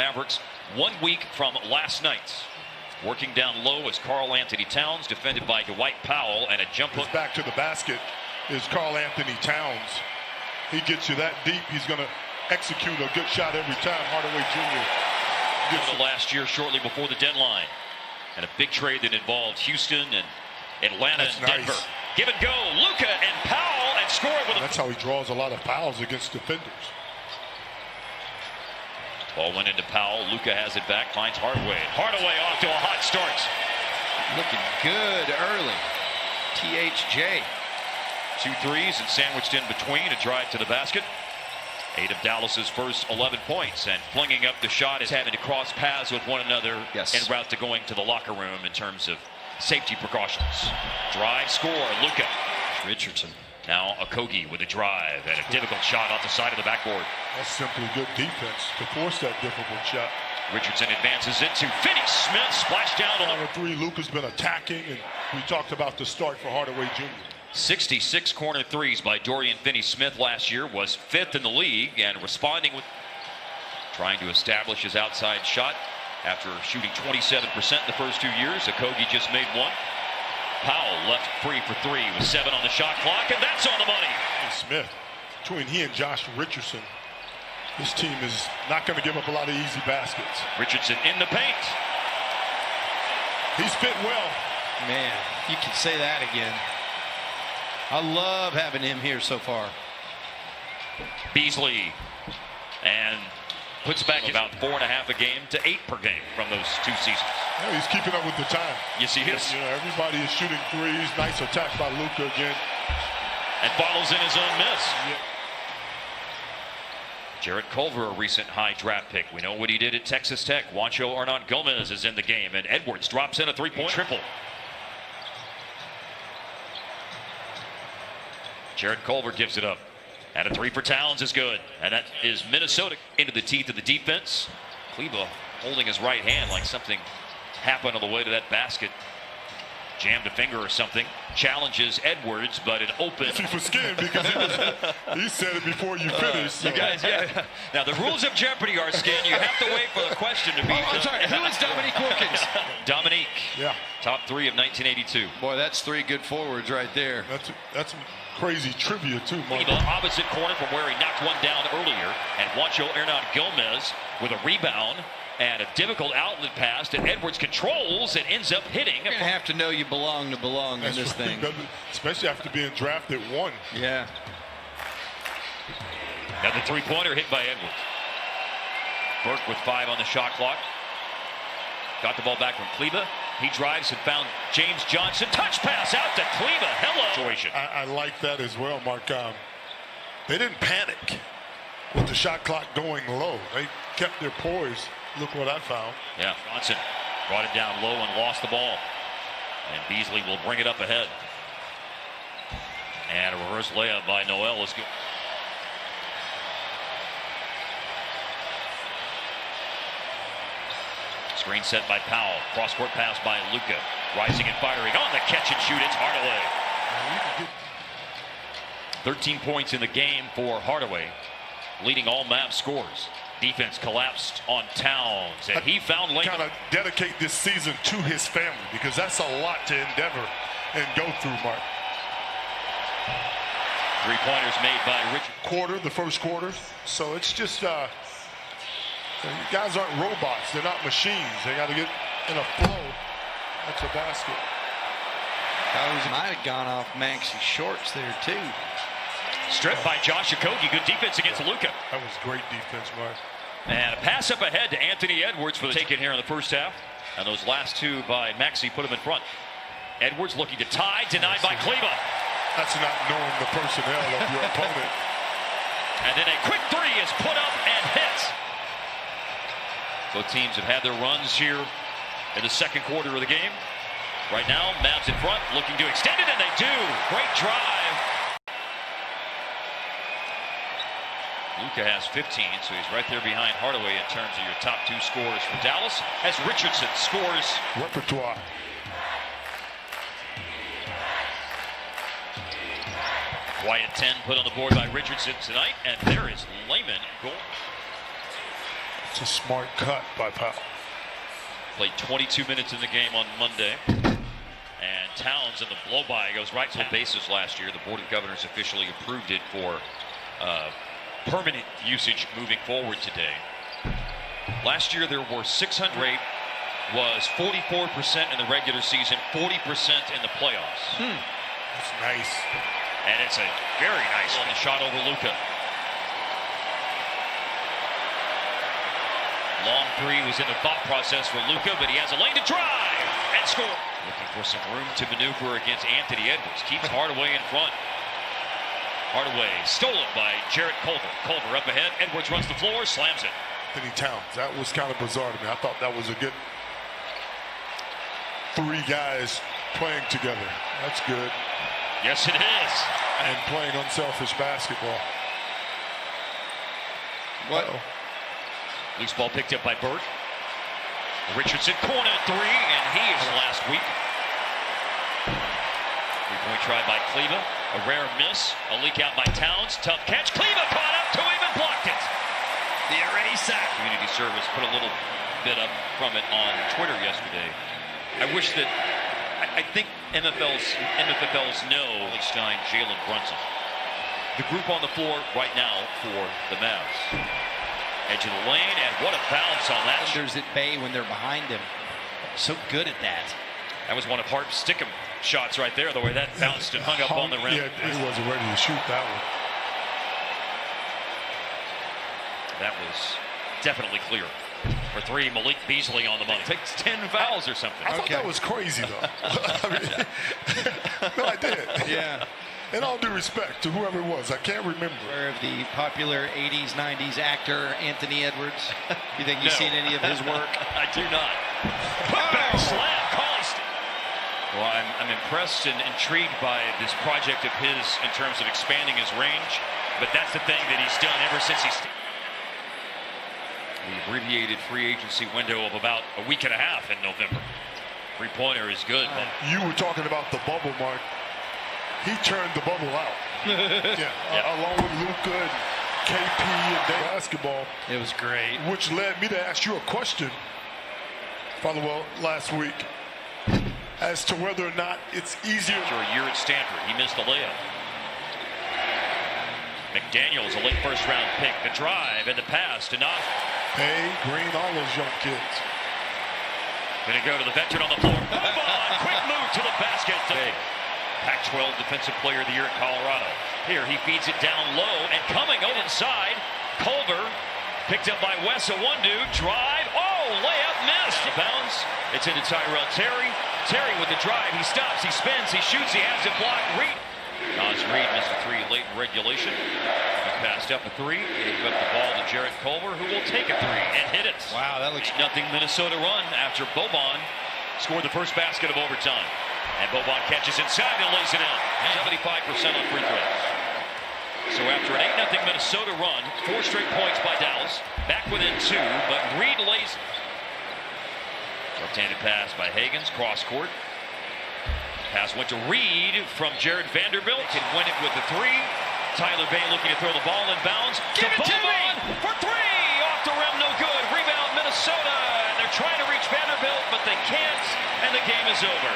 Mavericks 1 week from last night. Working down low is Karl Anthony Towns, defended by Dwight Powell, and a jump hook. Back to the basket is Karl Anthony Towns. He gets you that deep, he's going to execute a good shot every time. Hardaway Jr. gets the last year shortly before the deadline. And a big trade that involved Houston and Atlanta and Denver. Nice. Give and go, Luka and Powell, and score with a... That's how he draws a lot of fouls against defenders. Ball went into Powell. Luka has it back, finds Hardaway. Hardaway off to a hot start. Looking good early. THJ. 2 threes and sandwiched in between, a drive to the basket. 8 of Dallas's first 11 points, and flinging up the shot is having to cross paths with one another en route to going to the locker room in terms of safety precautions. Drive, score, Luka. Richardson. Now Okogie with a drive and a difficult shot off the side of the backboard. That's simply good defense to force that difficult shot. Richardson advances it to Finney-Smith, splash down on the 3. Luka's been attacking, and we talked about the start for Hardaway Jr. 66 corner threes by Dorian Finney-Smith last year, was 5th in the league, and responding with trying to establish his outside shot after shooting 27% in the first 2 years. Okogie just made 1. Powell left free for 3 with 7 on the shot clock, and that's on the money. Smith, between he and Josh Richardson, this team is not going to give up a lot of easy baskets. Richardson in the paint. He's fit well. Man, you can say that again. I love having him here so far. Beasley, and puts back about 4.5 a game to 8 per game from those 2 seasons. Yeah, he's keeping up with the time. Yes, he is. You know, everybody is shooting threes. Nice attack by Luka again. And follows in his own miss. Yeah. Jarrett Culver, a recent high draft pick. We know what he did at Texas Tech. Juancho Hernan-Gomez is in the game, and Edwards drops in a 3-point triple. Jarrett Culver gives it up. And a 3 for Towns is good. And that is Minnesota into the teeth of the defense. Kleba holding his right hand like something happened on the way to that basket. Jammed a finger or something. Challenges Edwards, but it opens. For skin because he said it before you finished. So. You guys, yeah. Now the rules of Jeopardy are, Skin, you have to wait for the question to be. I'm sorry. Who is Dominique Wilkins? Dominique. Yeah. Top 3 of 1982. Boy, that's 3 good forwards right there. That's crazy trivia too, Mark. The opposite corner from where he knocked one down earlier, and Juancho Hernan-Gomez with a rebound and a difficult outlet pass that Edwards controls and ends up hitting. You're gonna have to know you belong in this thing. Especially after being drafted 1. Yeah. Now the 3-pointer hit by Edwards. Burke with 5 on the shot clock. Got the ball back from Kleba. He drives and found James Johnson. Touch pass out to Kleba. Hello. I like that as well, Mark. They didn't panic with the shot clock going low. They kept their poise. Look what I found. Yeah, Johnson brought it down low and lost the ball. And Beasley will bring it up ahead. And a reverse layup by Noel is good. Screen set by Powell. Cross-court pass by Luka. Rising and firing on the catch and shoot. It's Hardaway. 13 points in the game for Hardaway, leading all Mavs scores. Defense collapsed on Towns, and he found lane. Kind of dedicate this season to his family because that's a lot to endeavor and go through, Mark. 3-pointers made by Richard. The first quarter. So it's just, guys aren't robots. They're not machines. They got to get in a flow. That's a basket. Those might have gone off Maxey's shorts there, too. Stripped by Josh Okogie. Good defense against Luka. That was great defense, Mark. And a pass up ahead to Anthony Edwards for the take-in here in the first half. And those last 2 by Maxey put him in front. Edwards looking to tie, denied by Kleba. That's not knowing the personnel of your opponent. And then a quick 3 is put up and hit. Both teams have had their runs here in the second quarter of the game. Right now, Mavs in front, looking to extend it, and they do. Great drive. Luka has 15, so he's right there behind Hardaway in terms of your top 2 scorers for Dallas, as Richardson scores. Repertoire. Quiet 10 put on the board by Richardson tonight, and there is Layman in goal. It's a smart cut by Powell. Played 22 minutes in the game on Monday. And Towns in the blow-by goes right to the bases last year. The Board of Governors officially approved it for permanent usage moving forward today. Last year there were 600 rate was 44% in the regular season, 40% in the playoffs. That's nice. And it's a very nice on the shot over Luka. Long three was in the thought process for Luka, but he has a lane to drive and score. Looking for some room to maneuver against Anthony Edwards. Keeps Hardaway in front. Hardaway stolen by Jarrett Culver. Culver up ahead. Edwards runs the floor, slams it. Anthony Towns. That was kind of bizarre to me. I thought that was a good 3 guys playing together. That's good. Yes, it is. And playing unselfish basketball. What? Loose ball picked up by Burt. Richardson corner 3, and he is last week. 3-point try by Kleba. A rare miss. A leak out by Towns. Tough catch. Kleba caught up to him and blocked it. The already sack. Community Service put a little bit up from it on Twitter yesterday. I wish that I think MFLs know Stein, Jalen Brunson. The group on the floor right now for the Mavs. Edge of the lane, and what a bounce on that. Defenders at bay when they're behind him. So good at that. That was one of Hart's stick 'em shots right there, the way that bounced and hung up on the rim. Yeah, he wasn't ready to shoot that one. That was definitely clear. For 3, Malik Beasley on the money. Takes 10 fouls or something. I thought that was crazy, though. I mean, no, I did. Yeah. In all due respect to whoever it was, I can't remember. Of the popular 80s, 90s actor Anthony Edwards. You think you've seen any of his work? I do not. Putback slam, cost. Well, I'm impressed and intrigued by this project of his in terms of expanding his range. But that's the thing that he's done ever since he's... The abbreviated free agency window of about a week and a half in November. 3-pointer is good. You were talking about the bubble, Mark. He turned the bubble out. Along with Luka and KP and basketball. It was great. Which led me to ask you a question, Follow last week, as to whether or not it's easier. After a year at Stanford, he missed the layup. McDaniels, a late first-round pick. The drive and the pass, enough. Hey, Green, all those young kids. Gonna go to the veteran on the floor. Move on, quick move to the basket. Pac-12 Defensive Player of the Year in Colorado. Here he feeds it down low and coming over the side. Culver picked up by Wes Iwundu. Drive. Oh, layup missed. Bounds. It's into Tyrell Terry. Terry with the drive. He stops. He spins. He shoots. He has it blocked. Reed. Nas Reed missed a 3 late in regulation. He passed up a 3. He gave up the ball to Jarrett Culver, who will take a 3 and hit it. Wow, that looks... Nothing Minnesota run after Boban scored the first basket of overtime. And Boban catches inside and lays it in. 75% on free throws. So after an 8-0 Minnesota run, 4 straight points by Dallas. Back within 2, but Reed lays. Left-handed pass by Higgins, cross court. Pass went to Reed from Jared Vanderbilt. Can win it with the 3. Tyler Bay looking to throw the ball in bounds. Give it to me! For 3! Off the rim, no good. Rebound Minnesota. And they're trying to reach Vanderbilt, but they can't. And the game is over.